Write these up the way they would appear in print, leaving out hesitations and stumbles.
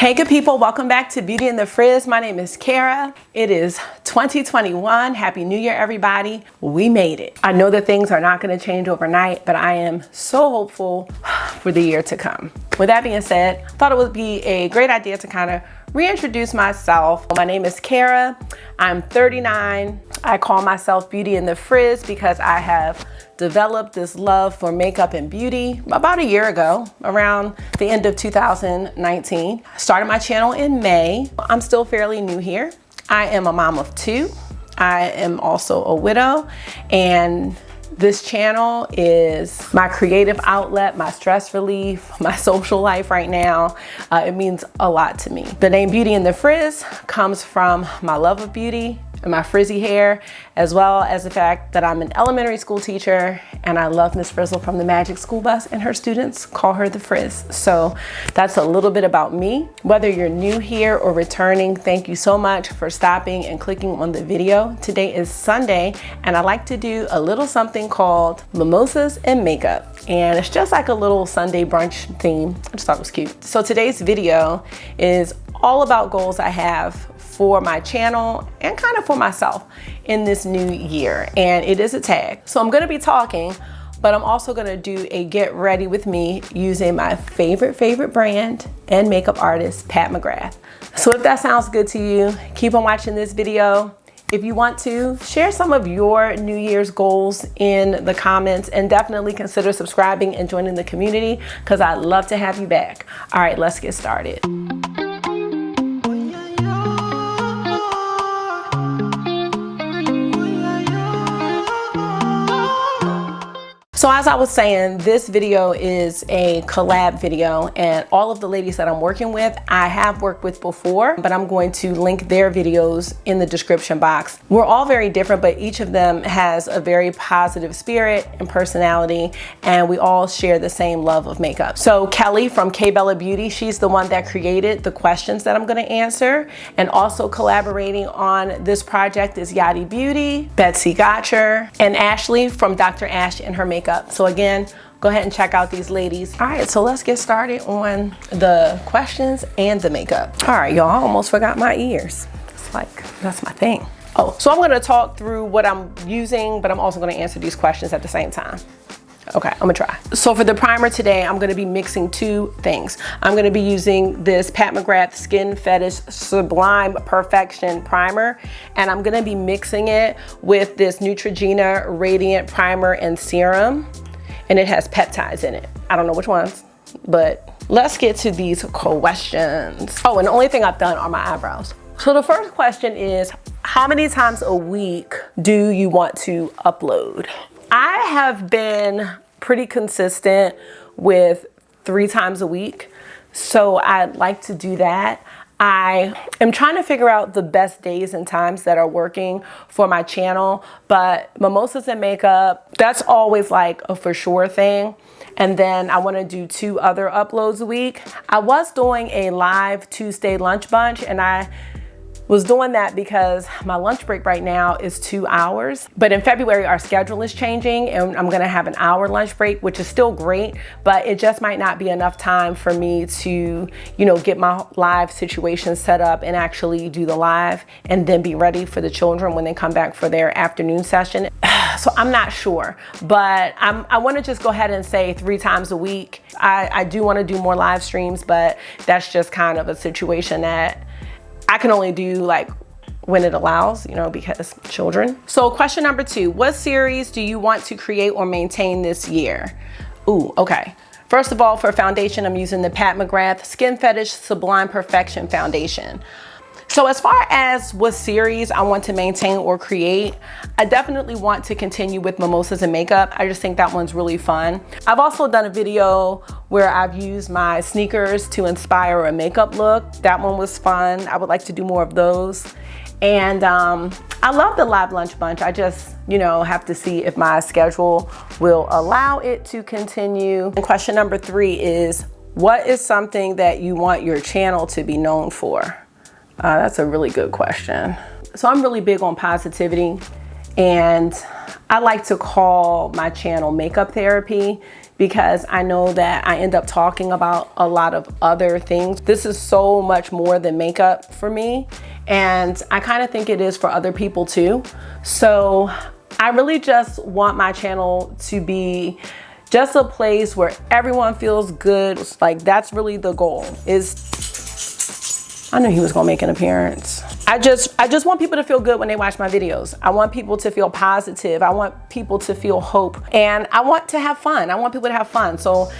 Hey good people, welcome back to Beauty in the Frizz. My name is Kara. It is 2021. Happy New Year, everybody. We made it. I know that things are not going to change overnight, but I am so hopeful for the year to come. With that being said, I thought it would be a great idea to kind of reintroduce myself. My name is Kara. I'm 39. I call myself Beauty in the Frizz because I have developed this love for makeup and beauty about a year ago, around the end of 2019. I started my channel in May. I'm still fairly new here. I am a mom of two. I am also a widow, and this channel is my creative outlet, my stress relief, my social life right now. It means a lot to me. The name Beauty in the Frizz comes from my love of beauty and my frizzy hair, as well as the fact that I'm an elementary school teacher and I love Miss Frizzle from the Magic School Bus, and her students call her the Frizz. So that's a little bit about me. Whether you're new here or returning, thank you so much for stopping and clicking on the video. Today is Sunday and I like to do a little something called Mimosas and Makeup. And it's just like a little Sunday brunch theme. I just thought it was cute. So today's video is all about goals I have for my channel and kind of for myself in this new year, and it is a tag. So I'm gonna be talking, but I'm also gonna do a get ready with me using my favorite brand and makeup artist, Pat McGrath. So if that sounds good to you, keep on watching this video. If you want to, share some of your New Year's goals in the comments, and definitely consider subscribing and joining the community because I'd love to have you back. All right, let's get started. So as I was saying, this video is a collab video, and all of the ladies that I'm working with, I have worked with before, but I'm going to link their videos in the description box. We're all very different, but each of them has a very positive spirit and personality, and we all share the same love of makeup. So Kelly from KBellaBeauty, she's the one that created the questions that I'm gonna answer, and also collaborating on this project is Yadi Beauty, Betsy Gotcher, and Ashley from Dr. Ash and her makeup. So again, go ahead and check out these ladies. All right, so let's get started on the questions and the makeup. All right, y'all, I almost forgot my ears. It's like, that's my thing. Oh, so I'm gonna talk through what I'm using, but I'm also gonna answer these questions at the same time. Okay, I'm gonna try. So for the primer today, I'm gonna be mixing two things. I'm gonna be using this Pat McGrath Skin Fetish Sublime Perfection Primer, and I'm gonna be mixing it with this Neutrogena Radiant Primer and Serum, and it has peptides in it. I don't know which ones, but let's get to these questions. Oh, and the only thing I've done are my eyebrows. So the first question is, how many times a week do you want to upload? I have been pretty consistent with 3 times a week, so I'd like to do that. I am trying to figure out the best days and times that are working for my channel, but Mimosas and Makeup, that's always like a for sure thing. And then I want to do 2 other uploads a week. I was doing a live Tuesday lunch bunch, and I was doing that because my lunch break right now is 2 hours. But in February, our schedule is changing, and I'm gonna have an hour lunch break, which is still great, but it just might not be enough time for me to, you know, get my live situation set up and actually do the live and then be ready for the children when they come back for their afternoon session. So I'm not sure, but I wanna just go ahead and say 3 times a week. I do wanna do more live streams, but that's just kind of a situation that I can only do like when it allows, you know, because children. So question number 2, what series do you want to create or maintain this year? Ooh, okay. First of all, for foundation, I'm using the Pat McGrath Skin Fetish Sublime Perfection Foundation. So as far as what series I want to maintain or create, I definitely want to continue with Mimosas and Makeup. I just think that one's really fun. I've also done a video where I've used my sneakers to inspire a makeup look. That one was fun. I would like to do more of those. And I love the live lunch bunch. I just, you know, have to see if my schedule will allow it to continue. And question number 3 is, what is something that you want your channel to be known for? That's a really good question. So I'm really big on positivity, and I like to call my channel makeup therapy. because I know that I end up talking about a lot of other things. This is so much more than makeup for me, and I kind of think it is for other people too. So I really just want my channel to be just a place where everyone feels good. Like, that's really the goal. I knew he was gonna make an appearance. I just want people to feel good when they watch my videos. I want people to feel positive. I want people to feel hope, and I want to have fun. I want people to have fun. So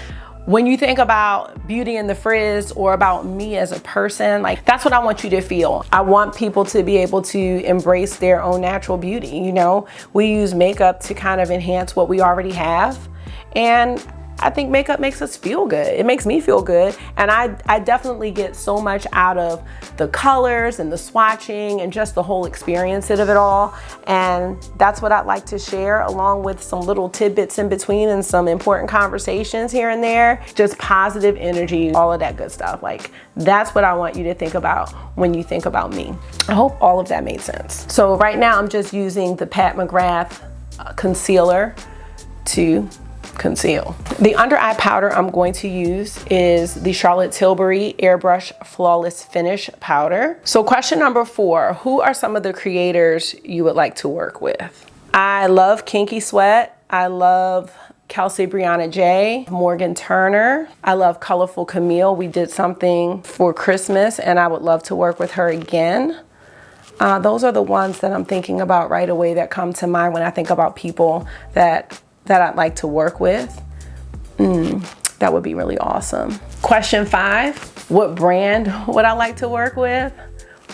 when you think about Beauty in the Frizz or about me as a person, like, that's what I want you to feel. I want people to be able to embrace their own natural beauty. You know, we use makeup to kind of enhance what we already have, and I think makeup makes us feel good. It makes me feel good. And I definitely get so much out of the colors and the swatching and just the whole experience of it all. And that's what I'd like to share, along with some little tidbits in between and some important conversations here and there. Just positive energy, all of that good stuff. Like, that's what I want you to think about when you think about me. I hope all of that made sense. So right now I'm just using the Pat McGrath concealer to conceal. The under eye powder I'm going to use is the Charlotte Tilbury Airbrush Flawless Finish powder. So question number 4, who are some of the creators you would like to work with? I love Kinky Sweat. I love Kelsey Brianna J, Morgan Turner. I love Colorful Camille. We did something for Christmas and I would love to work with her again. Those are the ones that I'm thinking about right away that come to mind when I think about people that I'd like to work with. That would be really awesome. Question 5, what brand would I like to work with?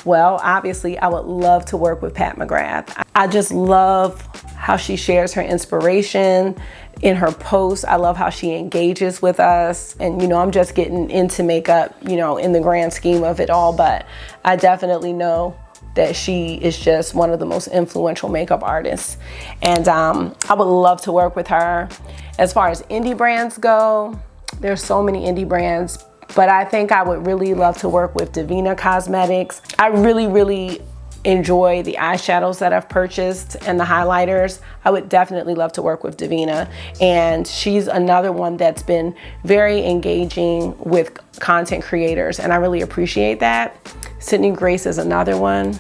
Well, obviously I would love to work with Pat McGrath. I just love how she shares her inspiration in her posts. I love how she engages with us. And, you know, I'm just getting into makeup, you know, in the grand scheme of it all, but I definitely know that she is just one of the most influential makeup artists. And I would love to work with her. As far as indie brands go, there's so many indie brands, but I think I would really love to work with Divina Cosmetics. I really enjoy the eyeshadows that I've purchased and the highlighters. I would definitely love to work with Divina. And she's another one that's been very engaging with content creators, and I really appreciate that. Sydney Grace is another one.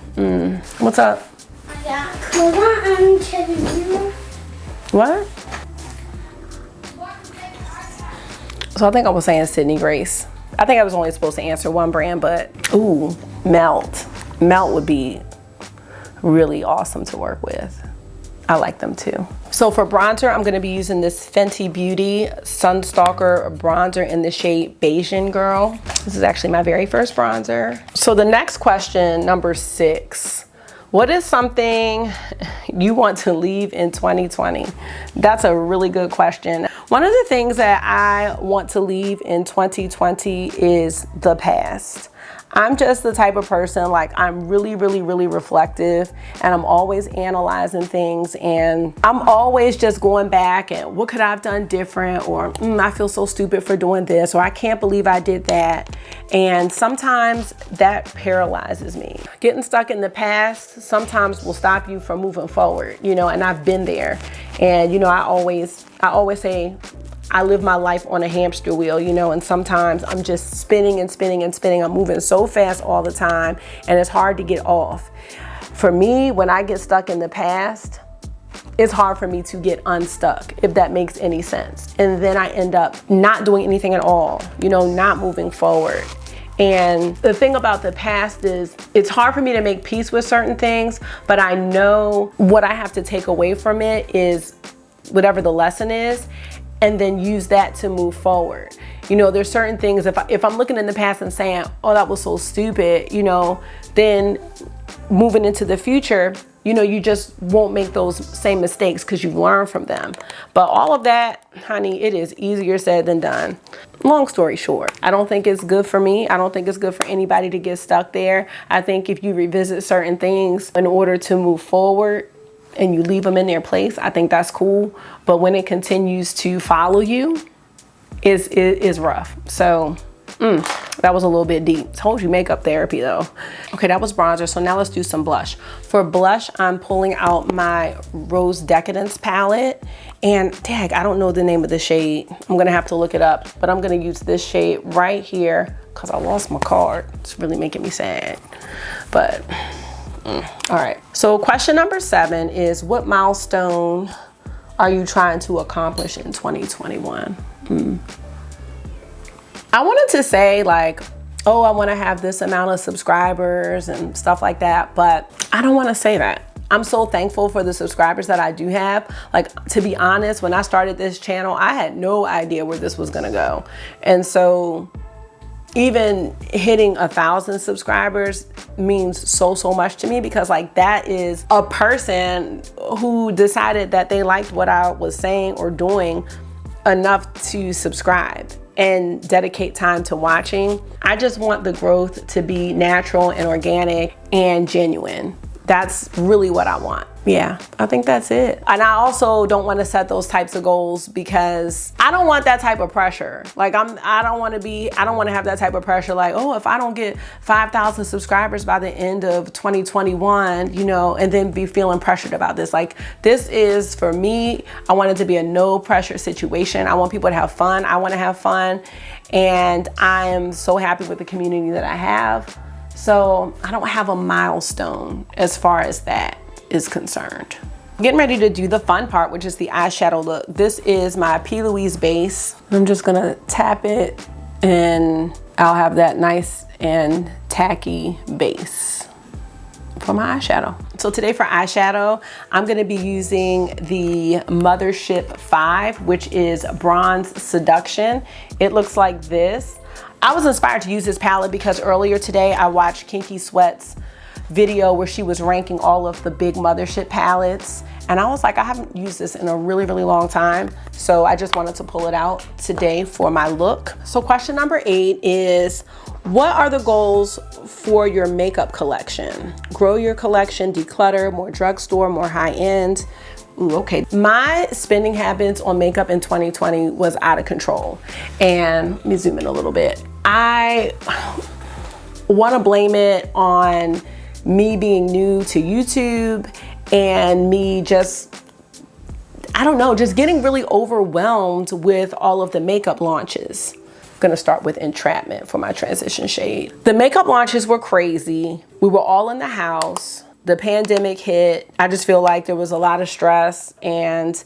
What's up? I got Cola and Tilbury. What? So I think I was saying Sydney Grace. I think I was only supposed to answer one brand, but ooh, Melt. Melt would be really awesome to work with. I like them too. So for bronzer, I'm gonna be using this Fenty Beauty Stalk'r bronzer in the shade Bajan Girl. This is actually my very first bronzer. So the next question, number 6. What is something you want to leave in 2020? That's a really good question. One of the things that I want to leave in 2020 is the past. I'm just the type of person, like, I'm really reflective, and I'm always analyzing things, and I'm always just going back and what could I have done different, or I feel so stupid for doing this, or I can't believe I did that. And sometimes that paralyzes me. Getting stuck in the past sometimes will stop you from moving forward, you know, and I've been there. And, you know, I always say, I live my life on a hamster wheel, you know, and sometimes I'm just spinning and spinning and spinning. I'm moving so fast all the time, and it's hard to get off. For me, when I get stuck in the past, it's hard for me to get unstuck, if that makes any sense. And then I end up not doing anything at all, you know, not moving forward. And the thing about the past is it's hard for me to make peace with certain things, but I know what I have to take away from it is whatever the lesson is, and then use that to move forward. You know, there's certain things, if I'm looking in the past and saying, oh, that was so stupid, you know, then moving into the future, you know, you just won't make those same mistakes because you've learned from them. But all of that, honey, it is easier said than done. Long story short, I don't think it's good for me. I don't think it's good for anybody to get stuck there. I think if you revisit certain things in order to move forward, and you leave them in their place, I think that's cool. But when it continues to follow you, is rough. So That was a little bit deep. Told you makeup therapy though. Okay, that was bronzer. So now let's do some blush. For blush, I'm pulling out my Rose Decadence palette. And tag, I don't know the name of the shade. I'm gonna have to look it up, but I'm gonna use this shade right here because I lost my card. It's really making me sad. But, all right. So question number 7 is, what milestone are you trying to accomplish in 2021? I wanted to say like, oh, I want to have this amount of subscribers and stuff like that, but I don't want to say that. I'm so thankful for the subscribers that I do have. Like, to be honest, when I started this channel, I had no idea where this was gonna go. And so even hitting 1,000 subscribers means so much to me, because like that is a person who decided that they liked what I was saying or doing enough to subscribe and dedicate time to watching. I just want the growth to be natural and organic and genuine. That's really what I want. Yeah, I think that's it. And I also don't want to set those types of goals because I don't want that type of pressure. Like I don't want to have that type of pressure like, oh, if I don't get 5,000 subscribers by the end of 2021, you know, and then be feeling pressured about this. Like, this is, for me, I want it to be a no pressure situation. I want people to have fun. I want to have fun. And I am so happy with the community that I have. So I don't have a milestone as far as that is concerned. Getting ready to do the fun part, which is the eyeshadow look. This is my Louise base. I'm just gonna tap it and I'll have that nice and tacky base for my eyeshadow. So today for eyeshadow, I'm gonna be using the Mothership 5, which is Bronze Seduction. It looks like this. I was inspired to use this palette because earlier today I watched Kinky Sweat's video where she was ranking all of the big Mothership palettes, and I was like, I haven't used this in a really long time, so I just wanted to pull it out today for my look. So question number 8 is, what are the goals for your makeup collection? Grow your collection, declutter, more drugstore, more high-end. Ooh, okay. My spending habits on makeup in 2020 was out of control. And let me zoom in a little bit. I want to blame it on me being new to YouTube and me just, I don't know, just getting really overwhelmed with all of the makeup launches. I'm gonna start with Entrapment for my transition shade. The makeup launches were crazy. We were all in the house. The pandemic hit. I just feel like there was a lot of stress and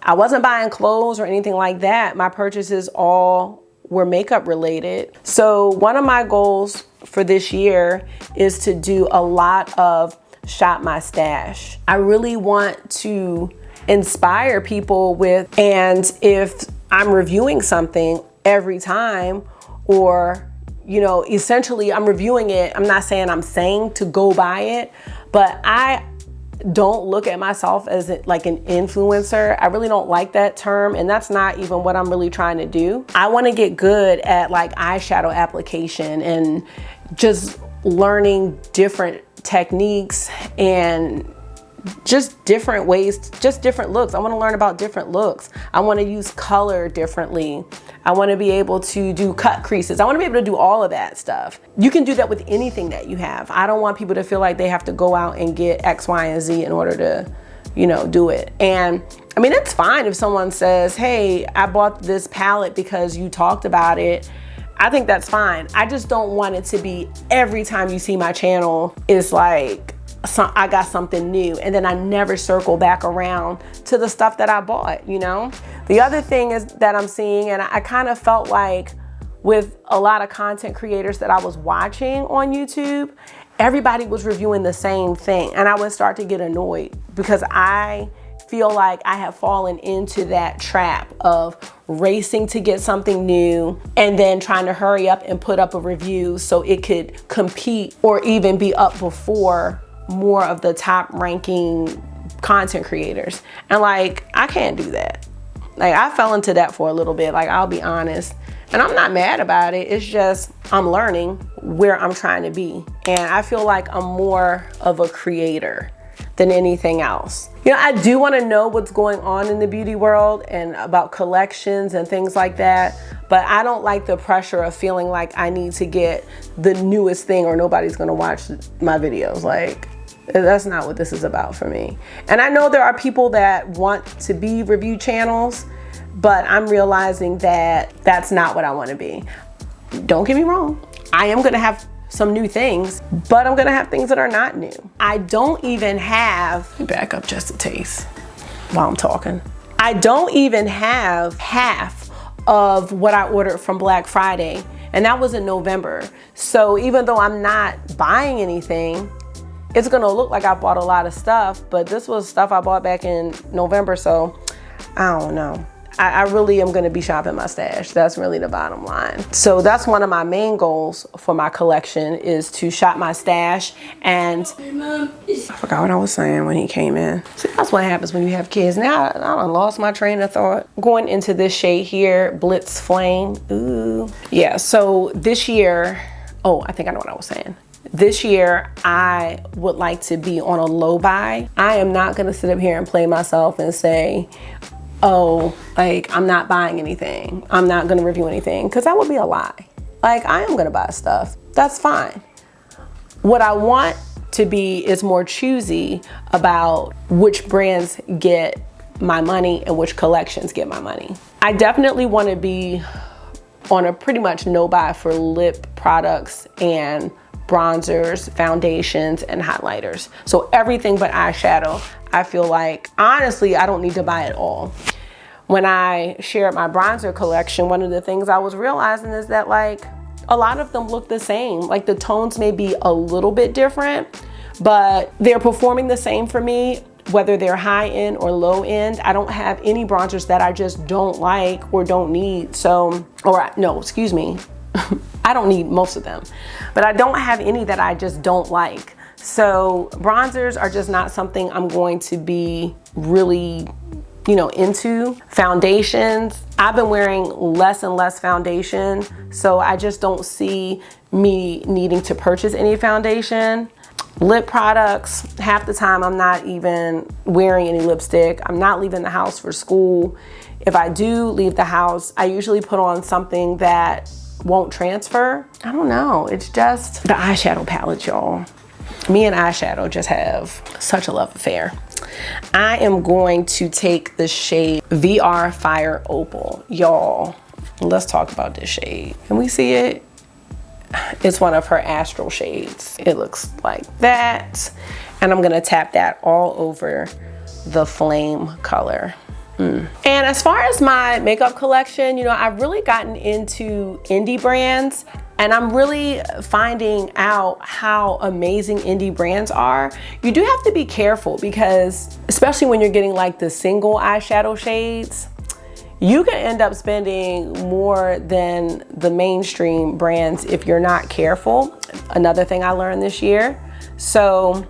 I wasn't buying clothes or anything like that. My purchases all were makeup related. So one of my goals for this year is to do a lot of shop my stash. I really want to inspire people with, and if I'm reviewing something every time, or, you know, essentially I'm reviewing it, I'm not saying I'm saying to go buy it, but I don't look at myself as like an influencer. I really don't like that term, and that's not even what I'm really trying to do. I want to get good at like eyeshadow application and just learning different techniques and just different ways, just different looks. I want to learn about different looks. I want to use color differently. I want to be able to do cut creases. I want to be able to do all of that stuff. You can do that with anything that you have. I don't want people to feel like they have to go out and get X, Y, and Z in order to, you know, do it. And I mean, it's fine if someone says, hey, I bought this palette because you talked about it. I think that's fine. I just don't want it to be every time you see my channel, it's like, I got something new, and then I never circle back around to the stuff that I bought, you know? The other thing is that I'm seeing, and I kind of felt like with a lot of content creators that I was watching on YouTube, everybody was reviewing the same thing, and I would start to get annoyed because I feel like I have fallen into that trap of racing to get something new and then trying to hurry up and put up a review so it could compete or even be up before more of the top ranking content creators. And like, I can't do that. Like, I fell into that for a little bit, like, I'll be honest. And I'm not mad about it. It's just, I'm learning where I'm trying to be. And I feel like I'm more of a creator than anything else. You know, I do want to know what's going on in the beauty world and about collections and things like that. but I don't like the pressure of feeling like I need to get the newest thing or nobody's gonna watch my videos. Like, that's not what this is about for me. And I know there are people that want to be review channels, but I'm realizing that that's not what I want to be. Don't get me wrong, I am gonna have some new things, but I'm gonna have things that are not new. I don't even have, let me back up just a taste while I'm talking. I don't even have half of what I ordered from Black Friday, and that was in November. So even though I'm not buying anything, it's gonna look like I bought a lot of stuff, but this was stuff I bought back in November, so I don't know. I really am gonna be shopping my stash. That's really the bottom line. So that's one of my main goals for my collection, is to shop my stash. And I forgot what I was saying when he came in. See, that's what happens when you have kids. Now I done lost my train of thought. Going into this shade here, Blitz Flame. Ooh. Yeah, so this year, oh, I think I know what I was saying. This year, I would like to be on a low buy. I am not gonna sit up here and play myself and say, oh, like, I'm not buying anything, I'm not gonna review anything, because that would be a lie. Like, I am gonna buy stuff, that's fine. What I want to be is more choosy about which brands get my money and which collections get my money. I definitely wanna be on a pretty much no buy for lip products and bronzers, foundations, and highlighters. So everything but eyeshadow, I feel like, honestly, I don't need to buy it all. When I shared my bronzer collection, one of the things I was realizing is that, like, a lot of them look the same. Like, the tones may be a little bit different, but they're performing the same for me, whether they're high end or low end. I don't have any bronzers that I just don't like or don't need. So, or no, excuse me. I don't need most of them, but I don't have any that I just don't like. So bronzers are just not something I'm going to be really, you know, into. Foundations, I've been wearing less and less foundation, so I just don't see me needing to purchase any foundation. Lip products, half the time I'm not even wearing any lipstick. I'm not leaving the house for school. If I do leave the house, I usually put on something that won't transfer. I don't know, it's just the eyeshadow palette, y'all. Me and eyeshadow just have such a love affair. I am going to take the shade VR Fire Opal. Y'all, let's talk about this shade. Can we see it? It's one of her astral shades. It looks like that. And I'm gonna tap that all over the flame color. And as far as my makeup collection, you know, I've really gotten into indie brands, and I'm really finding out how amazing indie brands are. You do have to be careful, because especially when you're getting like the single eyeshadow shades, you can end up spending more than the mainstream brands if you're not careful. Another thing I learned this year. So,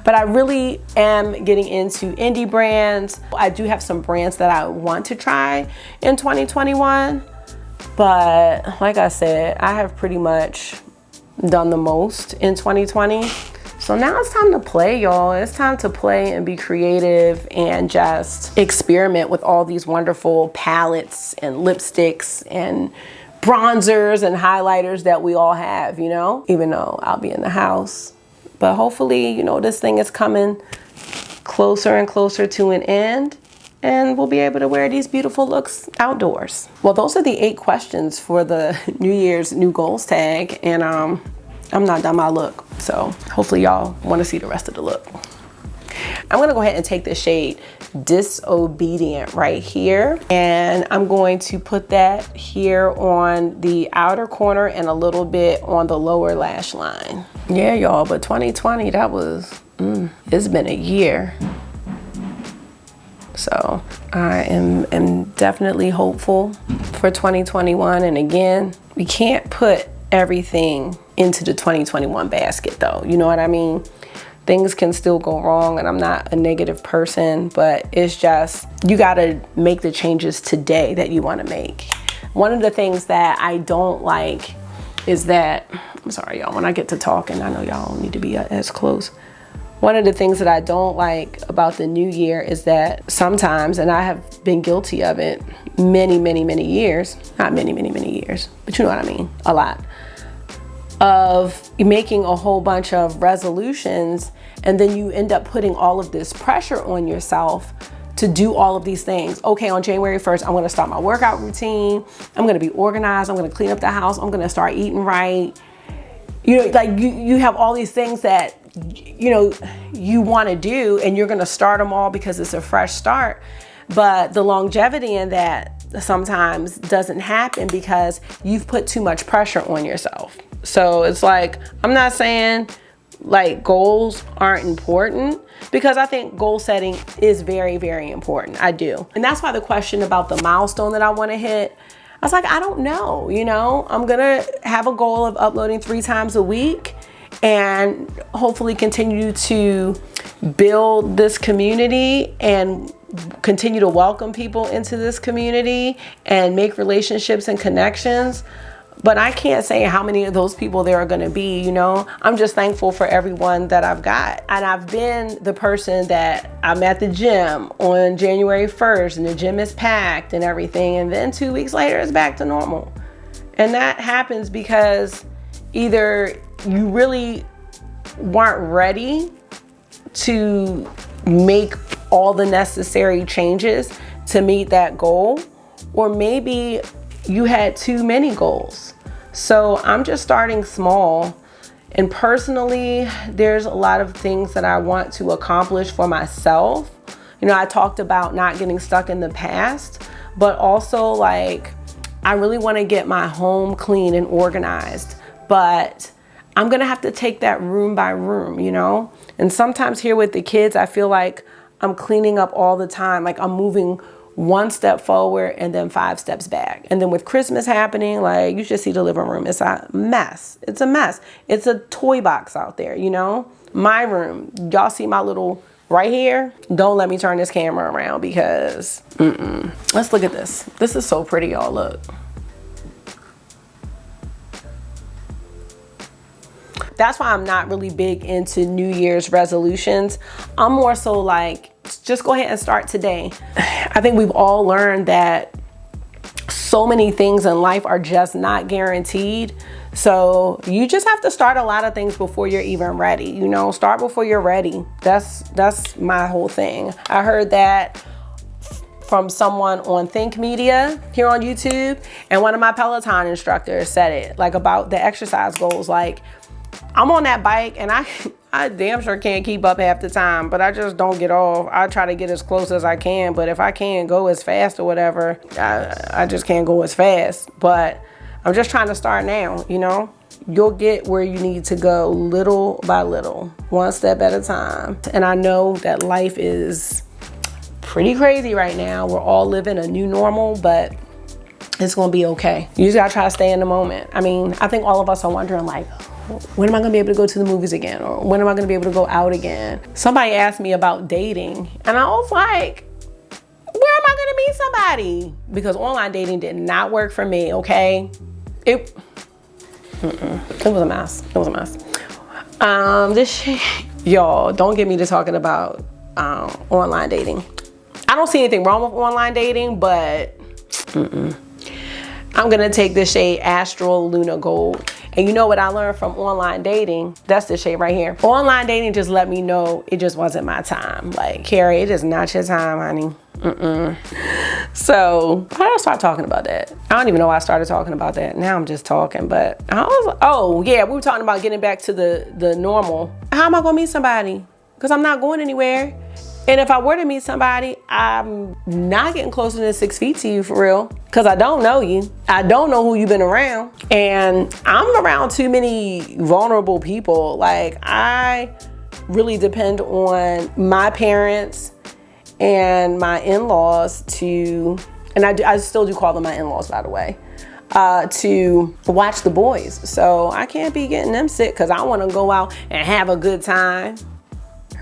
but I really am getting into indie brands. I do have some brands that I want to try in 2021. But like I said, I have pretty much done the most in 2020. So now it's time to play, y'all. It's time to play and be creative and just experiment with all these wonderful palettes and lipsticks and bronzers and highlighters that we all have, you know, even though I'll be in the house. But hopefully, you know, this thing is coming closer and closer to an end, and we'll be able to wear these beautiful looks outdoors. Well, those are the 8 questions for the New Year's New Goals tag, and I'm not done my look. So hopefully y'all want to see the rest of the look. I'm gonna go ahead and take the shade Disobedient right here, and I'm going to put that here on the outer corner and a little bit on the lower lash line. Yeah, y'all, but 2020, that was, it's been a year. So I am definitely hopeful for 2021. And again, we can't put everything into the 2021 basket though. You know what I mean? Things can still go wrong, and I'm not a negative person, but it's just, you gotta make the changes today that you wanna make. One of the things that I don't like is that, I'm sorry y'all, when I get to talking, I know y'all don't need to be as close. One of the things that I don't like about the new year is that sometimes, and I have been guilty of it, many years, not many years, but you know what I mean, a lot, of making a whole bunch of resolutions, and then you end up putting all of this pressure on yourself to do all of these things. Okay, on January 1st, I'm gonna start my workout routine. I'm gonna be organized. I'm gonna clean up the house. I'm gonna start eating right. You know, like you have all these things that, you know, you wanna do, and you're gonna start them all because it's a fresh start. But the longevity in that sometimes doesn't happen because you've put too much pressure on yourself. So it's like, I'm not saying like goals aren't important, because I think goal setting is very important. I do. And that's why the question about the milestone that I want to hit, I was like, I don't know, you know, I'm gonna have a goal of uploading 3 times a week and hopefully continue to build this community and continue to welcome people into this community and make relationships and connections. But I can't say how many of those people there are gonna be, you know? I'm just thankful for everyone that I've got. And I've been the person that I'm at the gym on January 1st and the gym is packed and everything. And then 2 weeks later, it's back to normal. And that happens because either you really weren't ready to make all the necessary changes to meet that goal, or maybe you had too many goals. So I'm just starting small. And personally, there's a lot of things that I want to accomplish for myself. You know, I talked about not getting stuck in the past, but also like, I really want to get my home clean and organized, but I'm gonna have to take that room by room, you know? And sometimes here with the kids, I feel like I'm cleaning up all the time. Like I'm moving 1 step forward and then 5 steps back. And then with Christmas happening, like you should see the living room. It's a mess. It's a mess. It's a toy box out there, you know? My room, y'all see my little, right here? Don't let me turn this camera around because, Let's look at this. This is so pretty, y'all, look. That's why I'm not really big into New Year's resolutions. I'm more so like, just go ahead and start today. I think we've all learned that so many things in life are just not guaranteed. So you just have to start a lot of things before you're even ready. You know, start before you're ready. That's my whole thing. I heard that from someone on Think Media here on YouTube, and one of my Peloton instructors said it, like about the exercise goals. Like, I'm on that bike and I damn sure can't keep up half the time, but I just don't get off. I try to get as close as I can, but if I can't go as fast or whatever, I just can't go as fast. But I'm just trying to start now, you know? You'll get where you need to go little by little, 1 step at a time. And I know that life is pretty crazy right now. We're all living a new normal, but it's gonna be okay. You just gotta try to stay in the moment. I mean, I think all of us are wondering like, when am I gonna be able to go to the movies again? Or when am I gonna be able to go out again? Somebody asked me about dating and I was like, where am I gonna meet somebody? Because online dating did not work for me, okay? It was a mess, it was a mess. This shit, y'all, don't get me to talking about online dating. I don't see anything wrong with online dating, but I'm gonna take this shade Astral Luna Gold. And you know what I learned from online dating? That's the shade right here. Online dating just let me know it just wasn't my time. Like, Carrie, it is not your time, honey. So, why did I start talking about that? I don't even know why I started talking about that. Now I'm just talking, but I was like, oh yeah, we were talking about getting back to the normal. How am I gonna meet somebody? Because I'm not going anywhere. And if I were to meet somebody, I'm not getting closer than 6 feet to you for real, because I don't know you. I don't know who you've been around. And I'm around too many vulnerable people. Like, I really depend on my parents and my in-laws to, and I still do call them my in-laws, by the way, to watch the boys. So I can't be getting them sick because I want to go out and have a good time.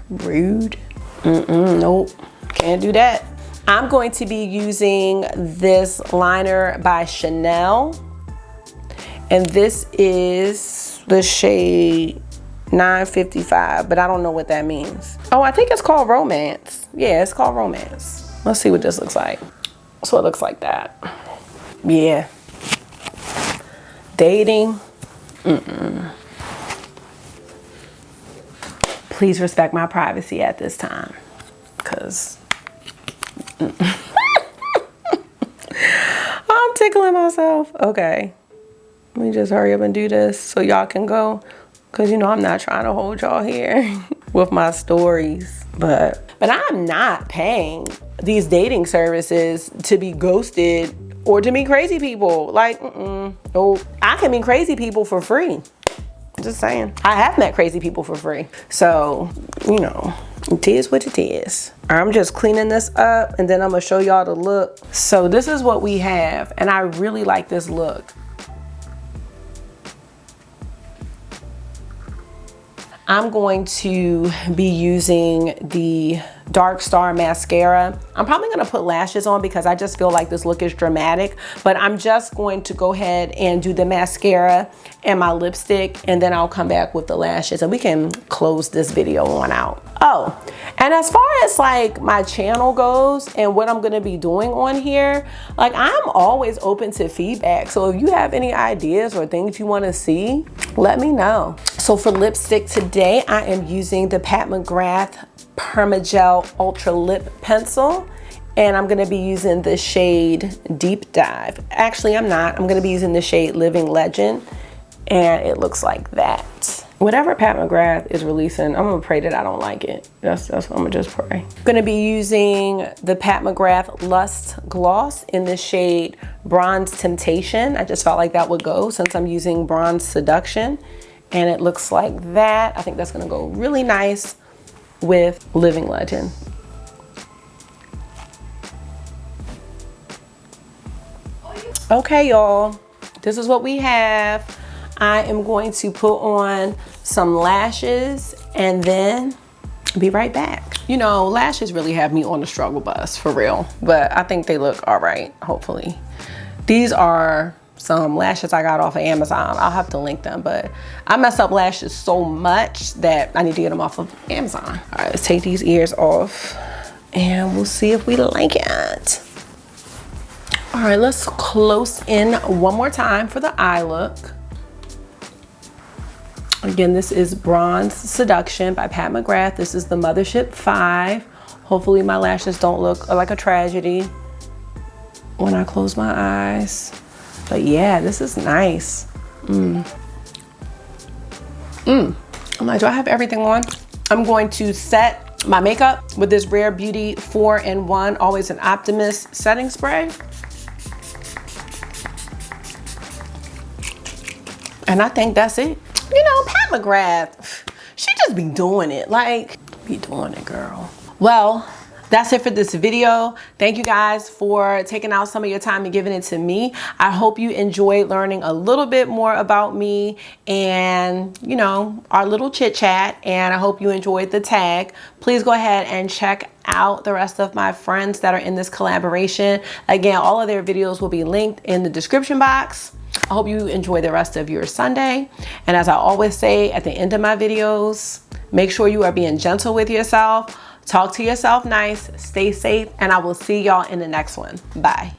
Rude. Nope, can't do that. I'm going to be using this liner by Chanel, and this is the shade 955, but I don't know what that means. Oh, I think it's called Romance. Yeah, it's called Romance. Let's see what this looks like. So it looks like that. Yeah. Dating. Please respect my privacy at this time, because I'm tickling myself. Okay. Let me just hurry up and do this so y'all can go, because you know I'm not trying to hold y'all here with my stories. But I'm not paying these dating services to be ghosted or to meet crazy people. Like, no, I can meet crazy people for free. Just saying. I have met crazy people for free. So, you know, it is what it is. I'm just cleaning this up and then I'm gonna show y'all the look. So this is what we have, and I really like this look. I'm going to be using the Dark Star mascara. I'm probably gonna put lashes on because I just feel like this look is dramatic, but I'm just going to go ahead and do the mascara and my lipstick, and then I'll come back with the lashes and we can close this video on out. Oh, and as far as like my channel goes and what I'm gonna be doing on here, like I'm always open to feedback. So if you have any ideas or things you wanna see, let me know. So for lipstick today, I am using the Pat McGrath PermaGel Ultra Lip Pencil, and I'm gonna be using the shade Deep Dive. Actually, I'm not. I'm gonna be using the shade Living Legend, and it looks like that. Whatever Pat McGrath is releasing, I'm gonna pray that I don't like it. That's what I'm gonna just pray. I'm gonna be using the Pat McGrath Lust Gloss in the shade Bronze Temptation. I just felt like that would go since I'm using Bronze Seduction, and it looks like that. I think that's gonna go really nice with Living Legend. Okay, y'all, this is what we have. I am going to put on some lashes and then be right back. You know, lashes really have me on the struggle bus for real, but I think they look all right, hopefully. These are some lashes I got off of Amazon. I'll have to link them, but I mess up lashes so much that I need to get them off of Amazon. All right, let's take these ears off and we'll see if we like it. All right, let's close in one more time for the eye look. Again, this is Bronze Seduction by Pat McGrath. This is the Mothership 5. Hopefully my lashes don't look like a tragedy when I close my eyes. But yeah, this is nice. I'm like, do I have everything on? I'm going to set my makeup with this Rare Beauty 4-in-1 Always an Optimist setting spray. And I think that's it. You know, Pat McGrath, she just be doing it. Like, be doing it, girl. Well, that's it for this video. Thank you guys for taking out some of your time and giving it to me. I hope you enjoyed learning a little bit more about me and, you know, our little chit chat. And I hope you enjoyed the tag. Please go ahead and check out the rest of my friends that are in this collaboration. Again, all of their videos will be linked in the description box. I hope you enjoy the rest of your Sunday. And as I always say at the end of my videos, make sure you are being gentle with yourself. Talk to yourself nice, stay safe, and I will see y'all in the next one. Bye.